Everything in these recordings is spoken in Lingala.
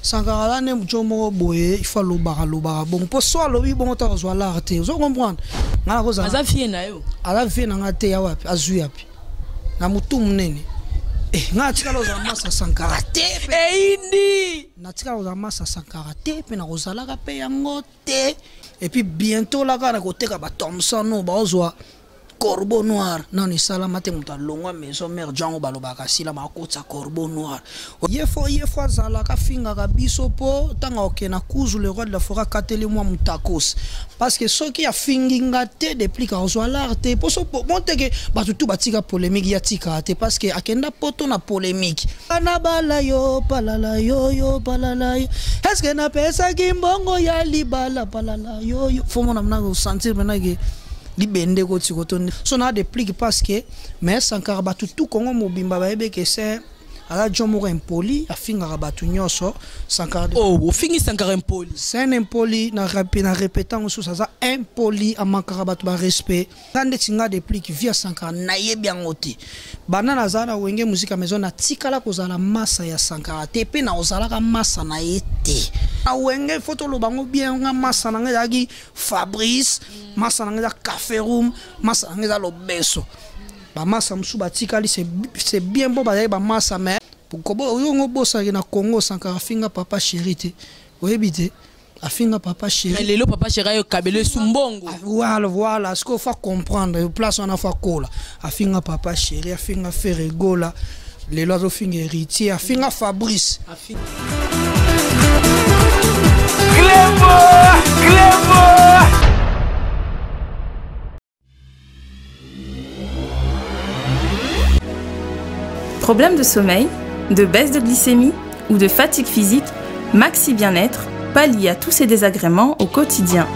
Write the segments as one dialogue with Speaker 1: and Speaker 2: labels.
Speaker 1: Sankara ne mjomo boye il faut lobara bon pour soi lobi bon ta zo l'arte vous comprendre ngala ko za
Speaker 2: azafie na yo
Speaker 1: azafie na ngate ya wapi azu yapi na mutu munene nga tikalo za masa Sankara te
Speaker 2: indi
Speaker 1: na tikalo za masa Sankara te pe na kozalaka pe yango te et puis bientôt là kana koteka ba Thompson no ba ozwa corbeau noir non ni salama te muta longwa maison mère jango balobaka sila makotsa corbeau noir yefo zala ka finga ka biso po tanga okena kuzu le roi de la forêt kateli moi mutakos parce que ceux qui a finginga te depuis ka ozwa l'arte po so monte ke batutu batika polémique ya tika te parce que akenda poto na polémique ana bala yo palala yo palala est-ce que na pesa kimbongo ya libala palala yo faut mon amna sentir maintenant que libende ko tikotonde so na déplique parce que mais Sankara batu tout Congo mobimba baebe que c'est ala jomo impoli afinga batu nyoso Sankara
Speaker 2: oh fingi Sankara impoli
Speaker 1: c'est un impoli na répétant sous ça impoli a manquera batu ba respect tande tinga déplique via Sankara na yebi angoti banana zana wenge musique maison na tikala kozala massa ya Sankara tepe na ozala ka massa na yete awenge photo lo bango bien nga massa na ngaki Fabrice massa na ngaki Café Room massa na ngaki lo beso ba massa msuba tikali c'est bien bon ba massa mais pour ko yo bossa na Congo Sankara finga papa chéri te oyebite afinga papa chéri
Speaker 2: lelo papa chéri yo kabele sumbongo
Speaker 1: voilà ce qu'il faut comprendre place on a fa kola afinga papa chéri afinga Ferregola lelo azo finga héritier afinga Fabrice
Speaker 3: Problème de sommeil, de baisse de glycémie ou de fatigue physique, Maxi Bien-être pallie à tous ces désagréments au quotidien.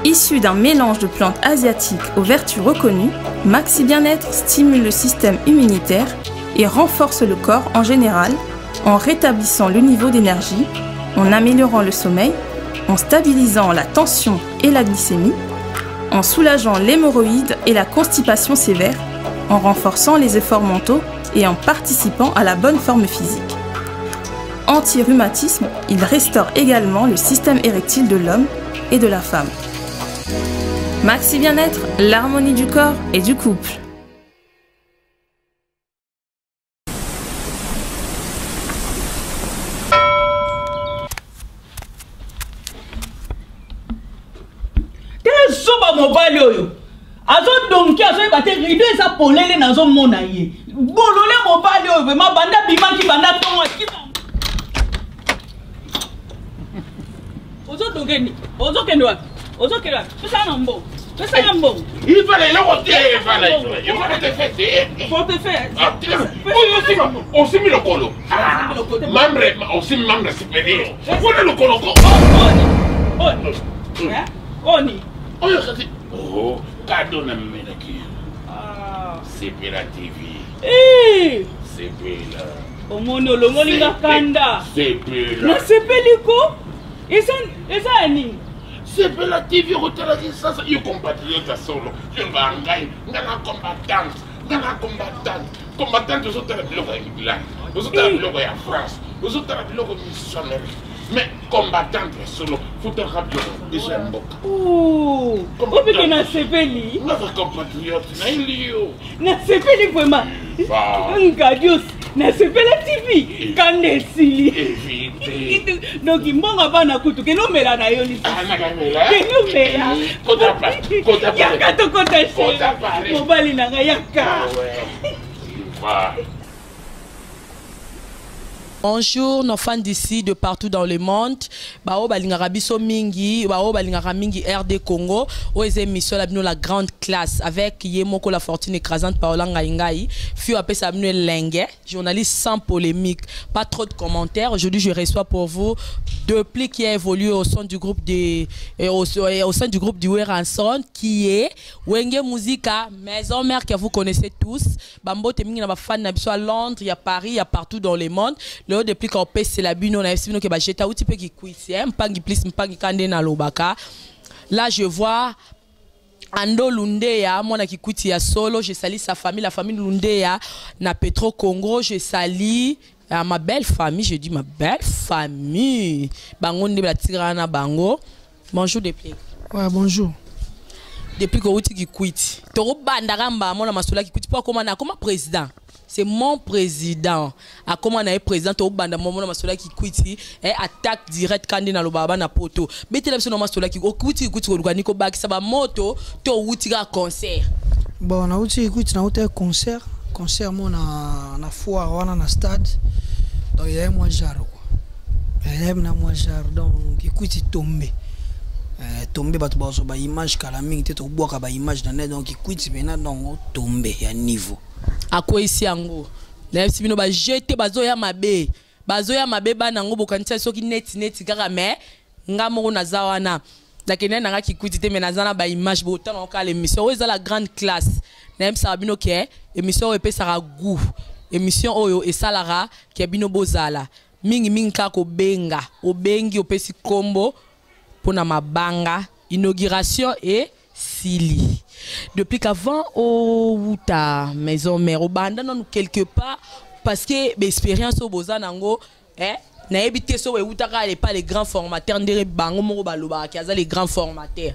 Speaker 3: Issu d'un mélange de plantes asiatiques aux vertus reconnues, Maxi Bien-être stimule le système immunitaire et renforce le corps en général en rétablissant le niveau d'énergie, en améliorant le sommeil, en stabilisant la tension et la glycémie, en soulageant l'hémorroïde et la constipation sévère, en renforçant les efforts mentaux et en participant à la bonne forme physique. Anti-rhumatisme, il restaure également le système érectile de l'homme et de la femme. Maxi Bien-être, l'harmonie du corps et du couple.
Speaker 4: Mobile yo azo donc azo baté rideau esa polele nazo mona ye bolole mobile yo vraiment banda bimaki banda tongo ozo dongeni ozo kendwa pesa nambo il fallait le retirer il faut te faire faut te faire on s'est mis le colo membre on s'est mis membre supérieur on le colo oni oh, cadeau na menaki. Ah, c'est la TV. Eh, c'est là. Au mono le molinga kanda. C'est là. Na c'est liko. Esa ani. C'est la TV rotela ça yo compatriote solo. Yo bangai, ngana combattante aux autres blocs là. Aux autres blocs en France, aux autres blocs missionnaires. Mais combattante solo, faut te rappeler déjà un boc. Oh, comment que na sepeli? Notre compatriote na ilio. Na sepeli vraiment. Ngadios, na sepeli TV. Kanesili. Éviter. Donc mbonga bana kutu ke no mela na yo lisi. Ah na kamela. Ke no mela. Kota pa. Yaka to kota. Kota pa. Mobali na yaka. Ah ouais.
Speaker 2: Bonjour, nos fans d'ici, de partout dans le monde. Bao balingara biso mingi, bao balingara mingi RD Congo. Oeze émission la grande classe avec Yemoko la fortune écrasante Paola Ngaingai. Fio appelé sa Lengue, journaliste sans polémique, pas trop de commentaires. Aujourd'hui, je reçois pour vous deux plis qui a évolué au sein du groupe au sein du groupe du Weranson qui est Wenge Musica, maison mère que vous connaissez tous. Bambo temingi na ba fan na biso à Londres, il y a Paris, il y a partout dans le monde. Depuis qu'on paie c'est la bino na fsino ke ba jeta outi pe ki kwiti mpangi plus mpangi kande na lobaka. Là je vois Ando Lundeya mona ki kwiti ya solo, je salue sa famille, la famille Lundeya na Petro Congo, je salue À ma belle famille, je dis ma belle famille. Bango ne la tirana bango. Bonjour depuis.
Speaker 1: Ouais, bonjour.
Speaker 2: Depuis que tu qui quitte. Toro bandaramba mon amasola qui quitte. Pourquoi comment président? C'est mon président. À comment on a président au banda mon amasola qui quitte et attaque direct quand na lobaba na poto. Bete la personne amasola qui quitte ko niko bag ça ba moto to wutira concert.
Speaker 1: Bon, na uti quitte na uti concert. Concert mon na foire wana na stade. Donc il y a moi jarro quoi. Il y a moi jarro donc écoute tomber. Tomber ba to ba image kala mingi te to boka ba image na net donc écoute bena donc tomber ya niveau.
Speaker 2: À quoi ici ango? Na si bino ba jeter bazo ya mabe. Bazo ya mabe ba nango bokanisa soki net kaka mais ngamo na zawana. Lakini nanga kikuti te menazana ba image bo tana ka l'émission oza la grande classe. Na msa bino ke émission epé sara goût. Émission oyo et salara qui a bino bozala mingi kako benga obengi opesi kombo pona mabanga inauguration et sili depuis qu'avant au ta maison mère au banda non quelque part parce que l'expérience au bozana ngo na ebité so uta ka pas les grands formateurs ndere bango mo baloba ki aza les grands formateurs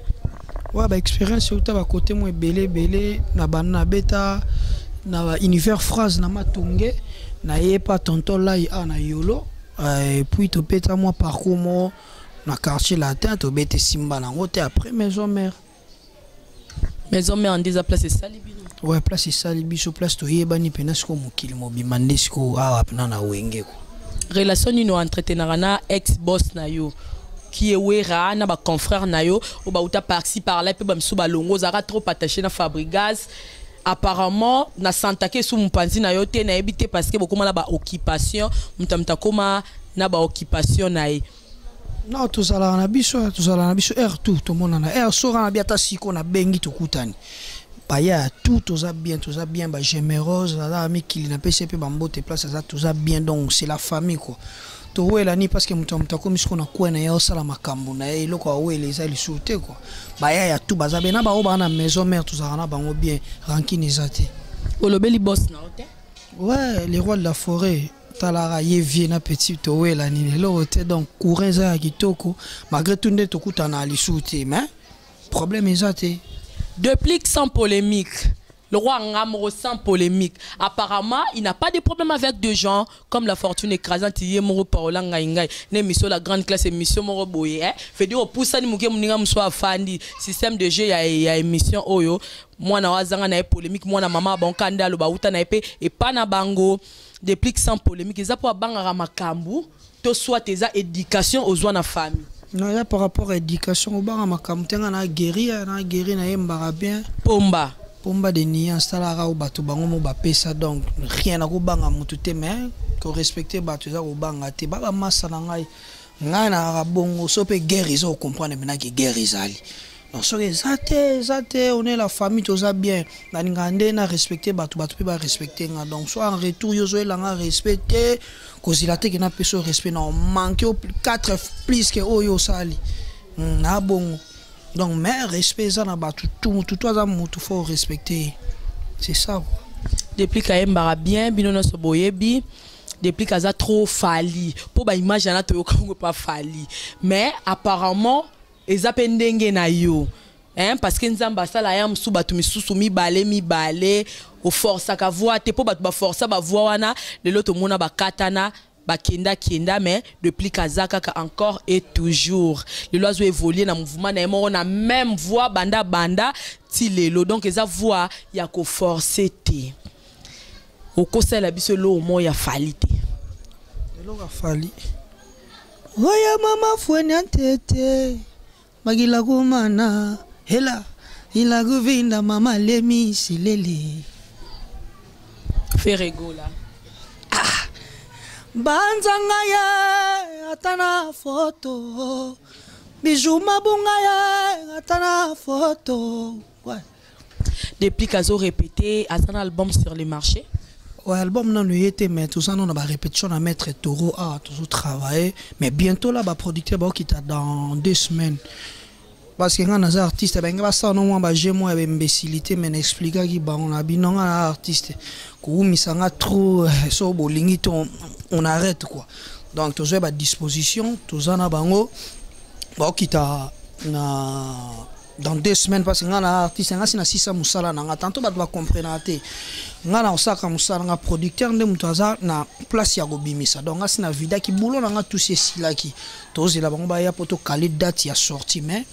Speaker 1: ouais ba expérience uta ba côté mo belé na bana beta na univers phrase na matunge na yepa tonton là na yolo et puis to peta moi parcours moi na quartier latin to bete simba na ngote après maison mère
Speaker 2: en des place salibi
Speaker 1: ouais place salibi so place to yebani penasko mokili mobimandesiko awa pena na wenge ko
Speaker 2: relation ni no entretenir na ex boss na yo qui est wera na ba confrère na yo ou ba uta par-ci par-là pe ba msu ba longo zara trop attaché na Fabrigaz. Apparemment na santake sous mpanzi na yote na ebité parce que beaucoup na ba occupation mtamta koma na ba occupation na e
Speaker 1: non tous ala na biso air tout monde na air sora na biata siko na bengi to kutani ba ya tout tous a bien ba gémérose la ami qui na PCP ba mbote place ça tous a bien donc c'est la famille quoi to wela ni parce que mtamta komisko na kwa na ya sala makambo na e loko wela isa li souté quoi ba ya tout bazabe na ba oba na maison mère tous a na bango bien rankine zate
Speaker 2: olobeli boss na hotel
Speaker 1: ouais les rois de la forêt talara ye vie na petit to wela ni le hotel donc courant za kitoko malgré tout nde to kutana li souté mais problème ezate
Speaker 2: depuis sans polémique. Le roi Ngamoro sans polémique. Apparemment, il n'a pas de problème avec des gens comme la fortune écrasante. Il y a Moro Paola Ngaïngaï. L'émission la grande classe, émission Moro Boye. Fait dire au poussa ni mouké mouninga moussa fandi. Système de jeu, il y a émission Oyo. Moi, na wazanga na polémique. Moi, na maman bankanda lo baouta na épée. Et pas na bango. Depuis sans polémique. Ils ont pour bangara makambu. To soit tes éducation aux oies na famille.
Speaker 1: Non, là par rapport à l'éducation, au bar à makambu. Tenga na guéri na yembara bien.
Speaker 2: Pomba.
Speaker 1: Pomba de nia salara au bato bango mo ba pesa donc rien à ko banga mutu te mais ko respecter bato za ko banga te baba massa na ngai na bongo so pe guerre ils comprendre maintenant que guerre izali donc so zate on est la famille tous a bien na ngande na respecter bato pe ba respecter nga donc so en retour yo zo la nga respecter ko zilate que na peso respect na manque 4 plus que oyo sali na bongo. Donc, mais respect, ça n'a pas tout ça, il faut respecter. C'est ça. Quoi.
Speaker 2: Depuis qu'il y a bien, binono soboyebi, depuis qu'il y a trop fali. Pour ba image, il y a pas fali. Mais apparemment, ils ont pendenge na yo. Parce que nous avons ça là, nous avons mi balé, au force à voix, te pour ba force ba voix wana, de l'autre monde ba katana. Kenda mais depuis Kazaka encore et toujours le loiseau évolue dans mouvement na même voix banda tilelo donc eza voix ya ko forcer te au conseil la biso lo mo ya falite
Speaker 1: lo ga fali oya mama fweni antete magila kumana hela ila kuvinda mama lemi silele
Speaker 2: Ferregola
Speaker 1: banzanga ya atana photo bijou mabunga ya atana photo ouais.
Speaker 2: Depuis qu'ils ont répété un album sur le marché
Speaker 1: ouais album non lui était mais tout ça on a ba répétition à mettre Toro toujours travailler mais bientôt là ba producteur ba qui t'a dans 2 semaines parce que quand on est artiste ben va ça non moi ba j'ai moi imbécilité mais n'expliquer qui ba on a bien non artiste ko mi sanga trop so bolingi on arrête quoi donc tu as à disposition tu en as bango ba kita na dans 2 semaines parce que on a artiste nga sina sisa musala na tantôt ba doit comprendre te nga na osaka musala nga producteur nde mutaza na place ya gobimisa donc nga sina vida ki boulot na nga tout ceci là qui tozela bango ba ya poto caler date ya sortie mais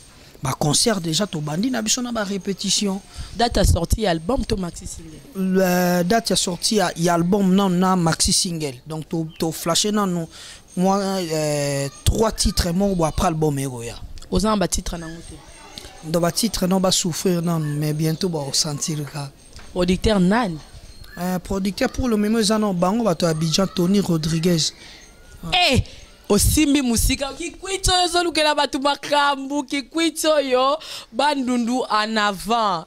Speaker 1: ba concert déjà to bandi na biso na ba répétition
Speaker 2: date à sortie album to maxi single
Speaker 1: date ya sortie ya album non na maxi single donc to flasher non moi 3 titres mon après album ya
Speaker 2: aux un ba titre na ngote
Speaker 1: dans ba titre non ba souffrir non mais bientôt ba ressentir ka
Speaker 2: producteur nan
Speaker 1: producteur pour le même non bango ba to Abidjan Tony Rodriguez
Speaker 2: eh osimbi musika kikwito yo zolukela batu makambu kikwito yo bandundu en avant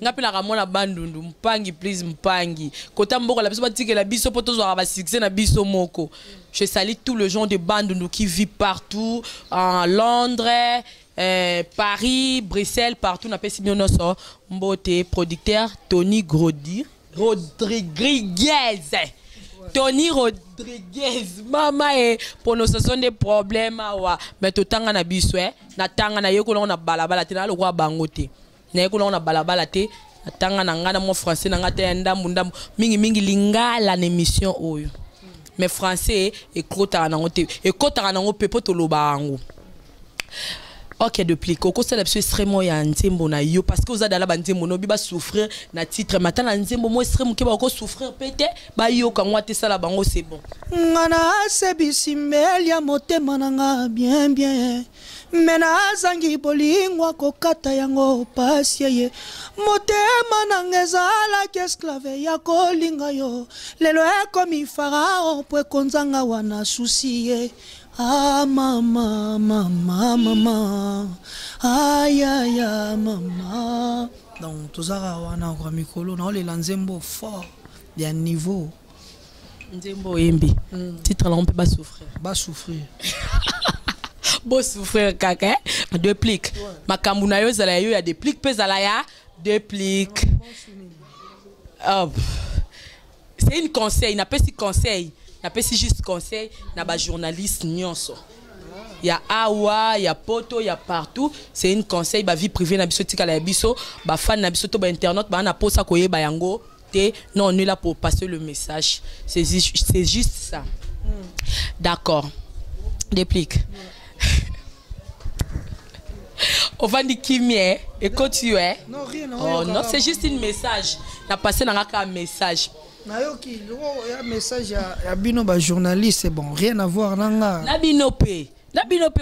Speaker 2: ngapi na kamona bandundu mpangi please mpangi kota mboko la biso batikela biso poto zo ba succès na biso moko. Je salue tout le gens de bandundu qui vit partout en Londres, Paris, Bruxelles, partout na pesi bino so mbote producteur Tony Rodriguez. Tony Rodriguez, mama prononciation des problèmes wa mais to tanga na biso na tanga na yeko na balabala te na lokwa bangote na yeko na balabala te na tanga na ngana mo français na ngata ndambu mingi lingala na émission oyo mais français et kota na ngote et kota na ngo pepo to lobango. Ok, de plus, Coco c'est extrêmement ya nzembo na yo parce que vous avez la nzembo no biba souffrir na titre maintenant na nzembo mo extrême ke ba ko souffrir pété ba yo ka ngwate sala bango c'est bon.
Speaker 1: Ngana se bisimel ya motema nanga bien mena zangi bolingwa ko kata yango pasiye motema nanga zala ke esclave ya ko linga yo lelo e komi farao po konzanga wana susiye. Ah mama, aïe mama. Donc tout ça wana kwa mikolo na ole nzembo fort bien niveau.
Speaker 2: Nzembo yembi. Titre là on peut pas souffrir. Beau souffrir kaka. Deux pliques. Makambu na yo zala yo ya des pliques pe zala ya deux pliques. C'est une conseil, n'a pas si conseil. Na pesi juste conseil na ba journaliste nyonso. Ya awa, ya poto, ya partout, c'est une conseil ba vie privée na biso tika la biso, ba fan na biso to ba internet ba na posa koyeba yango te. Non, on est là pour passer le message. C'est juste ça. D'accord. Déplique. On va dire qui m'est et quand tu es.
Speaker 1: Non, rien.
Speaker 2: Oh non, c'est juste un message. Na passé na un message.
Speaker 1: Nayoki, le message ya bino ba journaliste, c'est bon, rien à voir nanga.
Speaker 2: Na binope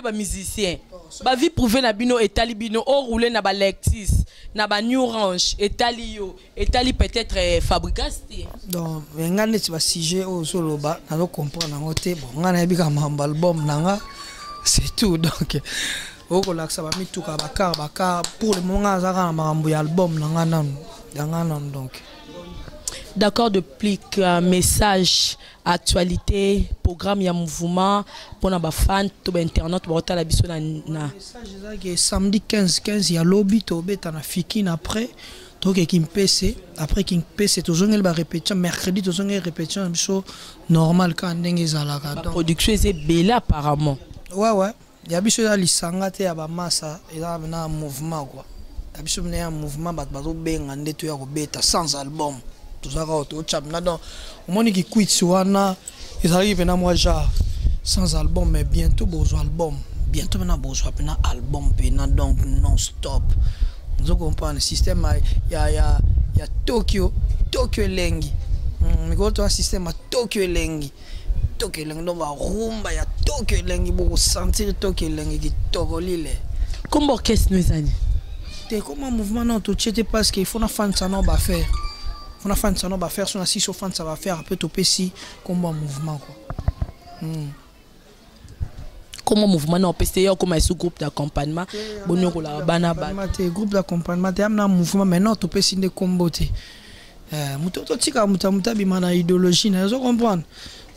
Speaker 2: ba musicien. Ba vie prouver na bino etali bino o rouler na ba Lexus, na ba New Range, etali peut-être fabricaste.
Speaker 1: Donc, ngane ti ba sujet o solo ba, na lo comprendre ngote, bon, ngana bika mamba album nanga, c'est tout donc. Oko laksa ba mituka bakar pour le moment azaka na makambo ya album nanga nan donc.
Speaker 2: D'accord, depuis message, actualité, programme, ya mouvement, pour les fans, tout internet, pour la biso na.
Speaker 1: Message samedi 15 il y a lobby to beta na fikin après, donc qui PC, après qui PC toujours elle va répéter mercredi toujours elle répétition biso normal quand ndenge zalaka.
Speaker 2: La production est belle apparemment.
Speaker 1: Ouais, il y a biso ya lisanga te ya ba massa, il y a un mouvement quoi. Ya biso na mouvement bato benga ndeto ya ko beta sans album. Tout ça au chap donc au moins qui quitte wana ils arrivent na moi genre sans album mais bientôt besoin album bientôt na besoin pena album pena donc non stop vous comprenez le système il y a Tokyo lengi mais quand un système à Tokyo lengi donc va rumba ya Tokyo lengi pour sentir Tokyo lengi qui togolile
Speaker 2: comme orchestre nous ani
Speaker 1: c'est comme un mouvement non tout c'était parce qu'il faut na fan ça non va faire. On a fait ça, on va faire son assis au fan, ça va faire un peu topé si comme un mouvement quoi.
Speaker 2: Comme un mouvement non PCA comme un sous-groupe d'accompagnement. Bonjour la banaba.
Speaker 1: Groupe d'accompagnement, tu as un mouvement maintenant topé si des combos. Muto tika muta bimana idéologie, na zo comprendre.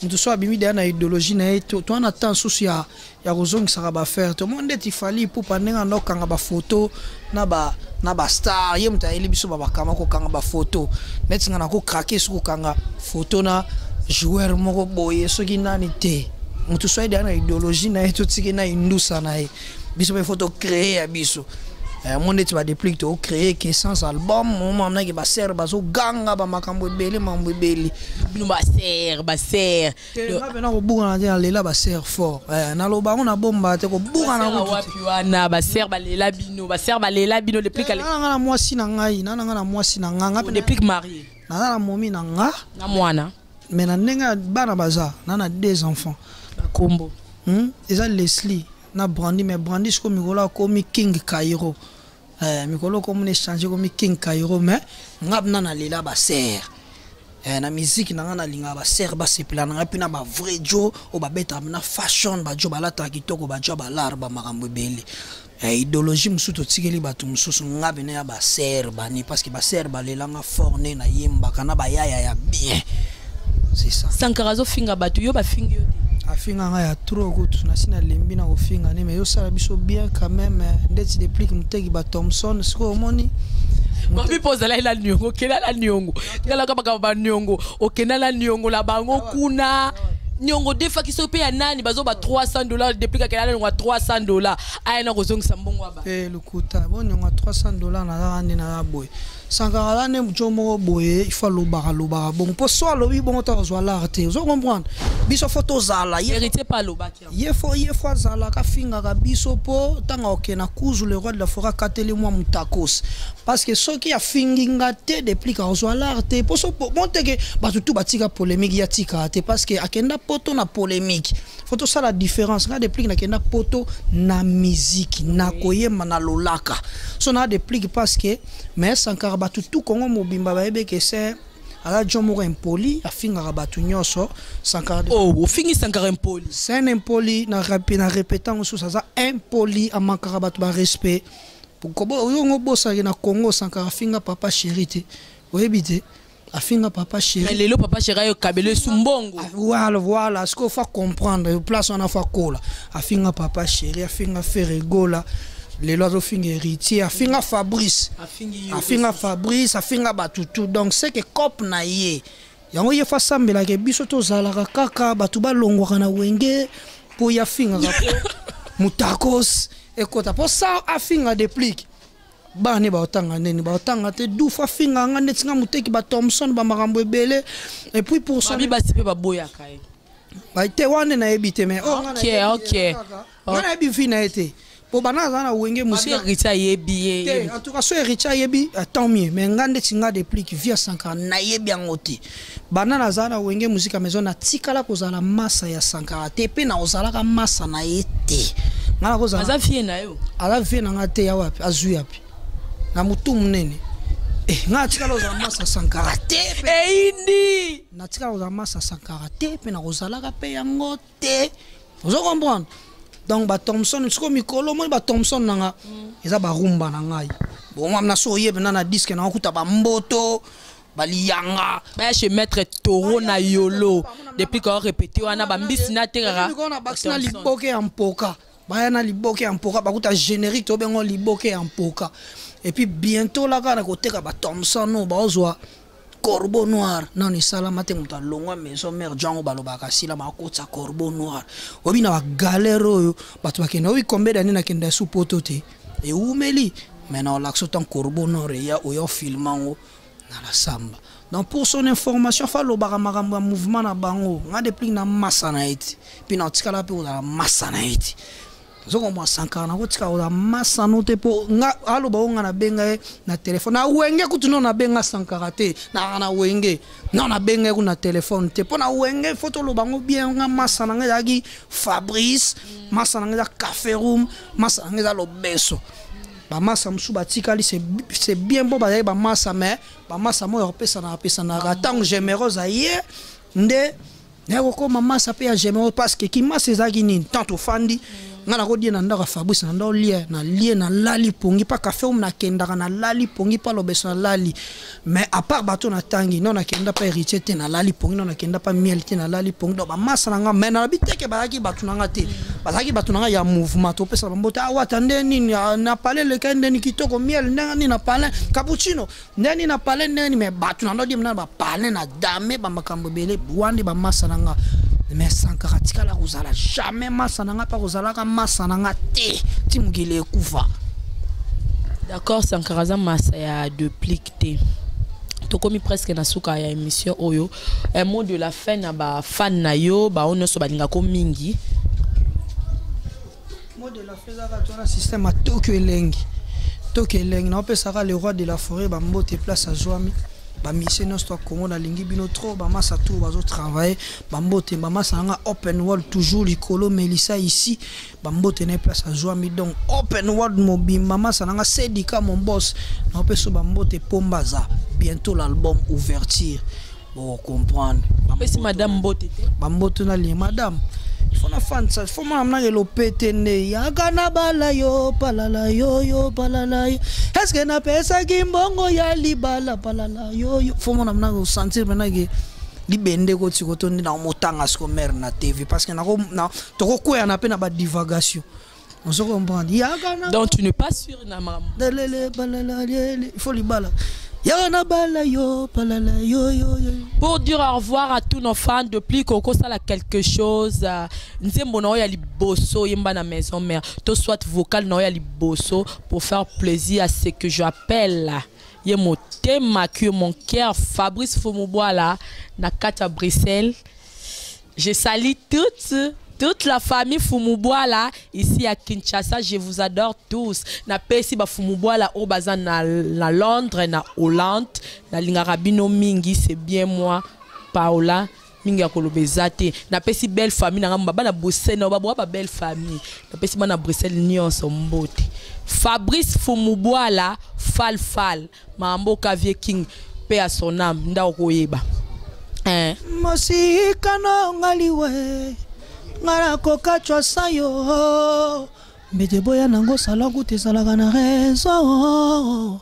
Speaker 1: mutu so abimi de na idéologie na to na temps susu ya kozongisa ba faire to monde ti fali pour panenga no kanga ba photo na ba star ye mutu ayeli biso ba kama ko kanga ba photo neti ngana ko craquer su ko kanga photo na joueur moko boye soki nani te mutu so de na idéologie na to tiki na indusa na ye biso be photo créer ya biso monde tu vas dépliquer to créer que sans album moment na ki ba ser ba so ganga ba makambo ebele mambo ebele
Speaker 2: bino ba ser
Speaker 1: na bena ko buka na lela ba ser fort na lo ba on bomba te ko buka na ko
Speaker 2: wapi wana ba ser ba lela bino déplique ale
Speaker 1: na mwasi na ngai na mwasi na nga
Speaker 2: déplique marié
Speaker 1: na momi na nga
Speaker 2: na mwana
Speaker 1: mais na nenga bana baza na 2 enfants
Speaker 2: kombo
Speaker 1: eza Leslie na Brandy mais Brandy ko mikolo ko King Cairo mikolo ko mun échanger ko King Cairo mais ngabna na lela ba ser na musique na nga linga ba ser ba sepla na pina ba vrai jo o ba beta na fashion ba jo balata kitoko ba jo ba lar ba makambo bele idéologie musuto tikeli batu mususu ngabene ya ba ser ba ni parce que ba ser ba lela nga forné na yemba kana ba yaya ya bien c'est ça
Speaker 2: Sankara zo finga batu yo ba fingi yo
Speaker 1: afinga nga ya trop kutu na sina lembi na kofinga ne mais yo sala biso bien quand même ndeti déplique muteki ba Thompson siko omoni
Speaker 2: Mabi poza la nyongo kela la nyongo ngala ka ba nyongo okena la nyongo la bango kuna nyongo defa kiso pe ya nani bazo ba $300 depuis ka kela nyongo $300 ayena kozongisa mbongo aba
Speaker 1: lukuta bon nyongo $300 na randi na boy Sankara ne mjomo boye il faut loba bon pour so lobi bon ta zo l'arte vous comprendre biso photo zala
Speaker 2: hérité pas loba kia
Speaker 1: ye fo zala ka finga ka biso po tanga okena kuzu le roi de la forêt kateli moi mutakos parce que soki ya finginga te depuis ka zo l'arte pour so monte que batutu batika polémique ya tika te parce que akenda poto na polémique photo ça la différence nga depuis na kenda poto na musique na koyema na lolaka so na depuis parce que mais Sankara batutu kongo mobimba baebe que c'est ala jomo impoli afinga batu nyoso Sankara
Speaker 2: fingi Sankara impoli
Speaker 1: c'est un impoli na répétant sous ça impoli a manquera batu ba respect pour kobo yo bossa na Congo Sankara finga papa chéri te oyebite afinga papa chéri
Speaker 2: mais lelo papa chéri yo kabele sumbongo
Speaker 1: voilà ce qu'il faut comprendre place on a fa kola afinga papa chéri afinga Ferregola les lois finga héritier afinga Fabrice afinga batutu donc c'est que cop na ye yango ye fa sambela ke biso to zalaka kaka batu ba longwa na wenge po ya finga mutakos ekota po ça afinga déplique bani ba otanga neni ba otanga te du fa finga nga netinga muteki ba Thompson ba makambo ebele et puis pour ça
Speaker 2: ba sipe ba boya kai
Speaker 1: ba te wane na ebite mais
Speaker 2: OK
Speaker 1: ngana ebi fina ete po banaza na wenge musika
Speaker 2: Richa yebi
Speaker 1: en tout cas so Richa yebi tant mieux mais ngande tinga déplique via Sankara na yebi angote banana zana wenge musika maison na tikala kozala massa ya Sankara te pe na ozala ka massa na yete ngala kozala
Speaker 2: aza fie na yo
Speaker 1: ala fie na ngate ya wapi azu yapi na mutu munene nga tikala ozala massa Sankara te
Speaker 2: indi
Speaker 1: na tikala ozala massa Sankara te pe na ozala ka pe yango te vous comprenez donc ba Thompson siko mikolo mo ba Thompson nanga eza ba rumba na ngai bon moi na so yebe na disque na okuta ba mboto baliyanga
Speaker 2: ba chez maître Toro na yolo depuis qu'on répété wana ba mbisi na terara
Speaker 1: depuis qu'on a baxna liboke en poka ba na liboke en poka ba kuta générique to bengo liboke en poka et puis bientôt là kana ko teka ba Thompson no ba ozwa Corbeau noir non ni sala mate muta longwa maison mère Jean balobaka sila makotsa corbeau noir obina ba galère oyo batu bakena wi kombe dani na kenda su poto te e umeli maintenant l'action tant corbeau noir ya oyo filmango na la samba donc pour son information fa lo baka makambo mouvement na bango nga depuis na massa na eti puis na tikala pe na massa na eti zoko mwa Sankara na kotika ola massa no te po nga alo ba nga na benga na téléphone na wenge kutuno na benga Sankara te na wenge na benga ku na téléphone te po na wenge photo lo bango bien nga massa na nga gi Fabrice massa na nga Café Room massa na nga lo beso ba massa msu batikali c'est bien bon ba massa mais ba massa mo pesa na ratang généreuse aye nde ne ko mama ça pe généreuse parce que ki massa ezaki ni tant fandi ngana ko die na ndaka Fabrice na ndo lie na lali pongi pa café na kendaka na lali pongi pa lobeso na lali mais à part bato na tangi non na kenda pa héritier te na lali pongi non na kenda pa miel te na lali pongi do ba masa na nga mais na biteke bazaki bato na nga te bazaki bato na nga ya mouvement to pesa bambote awa tande nini na parler le kende ni kitoko miel ndani na parler cappuccino ndani na parler ndani mais bato na ndo die na ba parler na dame ba makambo belé wande ba masa na nga mais Sankara tika la kozala jamais masa na nga pa kozala ka masa na nga te timugile kufa.
Speaker 2: D'accord, Sankara za masa ya duplicité. To komi presque na suka ya émission oyo. Un mot de la fin na ba fan na yo ba ono so balinga ko mingi.
Speaker 1: Mot de la fin za ka tona système a Tokyo elengi. Tokyo elengi na opesaka le roi de la forêt ba mbote place à Joami. Ba mission no sto Congo na lingi bino trop ba masa tout bazo travailler ba mbote ba masa nga open world toujours likolo Melissa ici ba mbote na place à Joami donc open world mobi mama sa nga Sedika mon boss na opeso ba mbote Pombaza bientôt l'album ouverture bon comprendre
Speaker 2: si madame mbote
Speaker 1: ba mbote na li madame il faut na fan ça faut m'amener na lo pétene ya kana bala yo palala yo palala est-ce que na pesa kimbongo ya libala palala yo faut m'amener na sentir maintenant que libende ko tiko ndi na motanga sko mer na TV parce que na to ko ya na pe na ba divagation on se comprend ya kana
Speaker 2: donc tu n'es pas sûr na maman
Speaker 1: il faut libala.
Speaker 2: Pour dire au revoir à tous nos fans, depuis Coco ça a quelque chose, nzembo ya liboso yemba na maison mère, to soit vocal na ya liboso pour faire plaisir à ce que j'appelle yemotema que mon cœur Fabrice Fumuboala na kata Bruxelles. Je salue toute la famille Fumuboala ici à Kinshasa, je vous adore tous. Na pesi ba Fumuboala au bazan na Londres, na Hollande, na lingarabino mingi, c'est bien moi, Paola, mingi ya kolobezate. Na pesi belle famille na ngamba na Bruxelles, na ba belle famille. Na pesi na Bruxelles nyonso mbote. Fabrice Fumuboala, Fal, Mambo Kavie King, paix à son âme, nda okoyeba.
Speaker 1: Masika no ngaliwe. Ngara koka chwa yo mbete boya nango salangu te salaka na rezo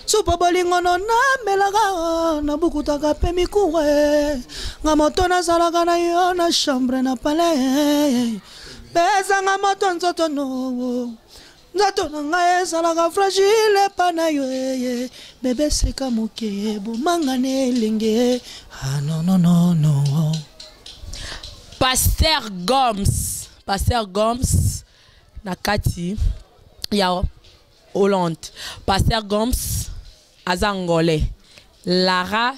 Speaker 1: supa bolingo no na melaga na bukutaka pe mikuwe nga moto na salaka na yo na chambre na palais pesa nga moto nzoto no nzoto na nga salaka fragile pana yo bebe seka moke bo mangane lenge ah non
Speaker 2: Pasteur Gomes Nakati ya Hollande. Pasteur Gomes Azangolais. Lara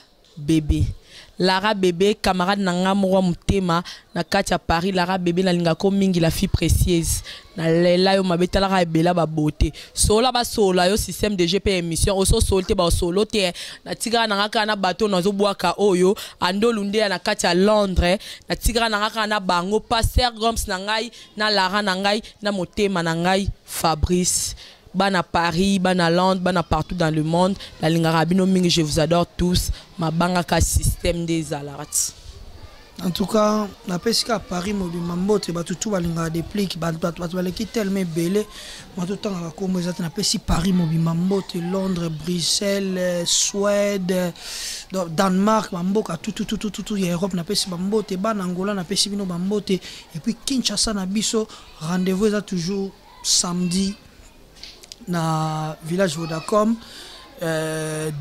Speaker 2: Bébé camarade nanga mwa mutema Nakati à Paris. Lara Bébé na linga ko mingi la fille précieuse na lela yo mabeta la bela ba beauté sola ba sola yo système de GP émission oso solte ba solo te na tigra na ngaka na bateau na zo boaka oyo andolunde na kati ya Londres na tigra na ngaka na bango Pasteur Gomes na ngai na Lara na ngai na motema na ngai Fabrice bana Paris bana Londres bana partout dans le monde la lingarabino mingi je vous adore tous ma banga ka système des alertes.
Speaker 1: En tout cas, la pesque à Paris, moi, mambote, tout balinga déplique, baleki tellement belé, moi tout temps à comme ils attendent pesque Paris, moi, mambote, Londres, Bruxelles, Suède, Danemark, mamboka, tout, Europe, na pesque mambote, ban Angola, na pesque bino mambote, et puis Kinshasa na biso, rendez-vous est toujours samedi, na village Vodacom,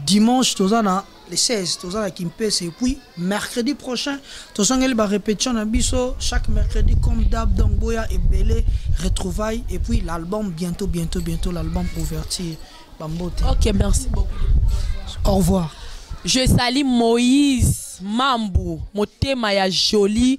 Speaker 1: dimanche, tout ça na les 16, tout ça qui me pèse, et puis mercredi prochain, tout ça va répétition na biso chaque mercredi comme d'hab donc Boya et Belé retrouvailles et puis l'album bientôt l'album ouverture Bambote.
Speaker 2: OK, merci beaucoup.
Speaker 1: Au revoir.
Speaker 2: Je salue Moïse Mambu, motema ya joli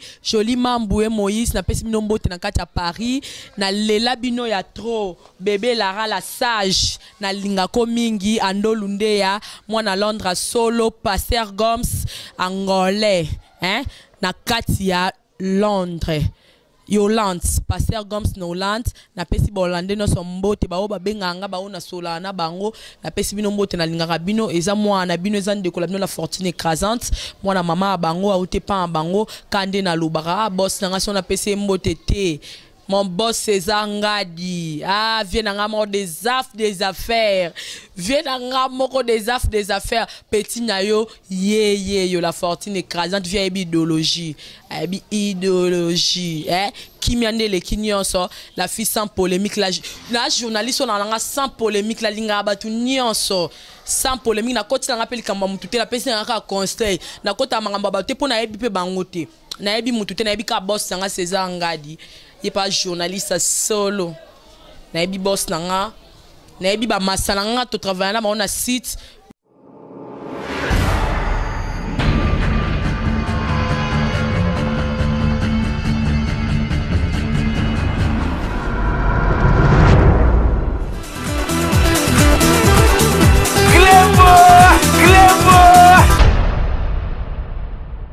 Speaker 2: Mambu et Moïse na pesi binombo te na kati ya Paris na lela bino ya trop bébé Lara la sage na linga ko mingi andolunde ya mwana Londres solo Pasteur Gomes angolais na kati ya Londres Yolande Pasteur Gomes na Hollande na pesi ba Hollandais no sombote ba oba benganga ba ona sola na bango na pesi bino mbote na lingaka bino eza mwana bino eza ndeko la bino la fortune écrasante mwana mama bango auté pa bango kande na lubara boss na ngasi na pesi mbote te mon boss César Ngadi. Ah, viens dans mort des affaires. Viens dans mort des affaires. Petit nayo, yo, la fortune écrasante, vient idéologie. Idéologie, qui m'y les kinyonso, la fille sans polémique, la journaliste on a sans polémique, la ligne abatu nyonso, sans polémique, na côté na rappel kamba mutute la personne na conseil, na côté mangamba baté pour na ebi pe bangote, na ebi mutute na ebi ka boss nga César Ngadi, il pas journaliste solo, na ebi boss nga, na ebi ba masala nga to travailler là on a site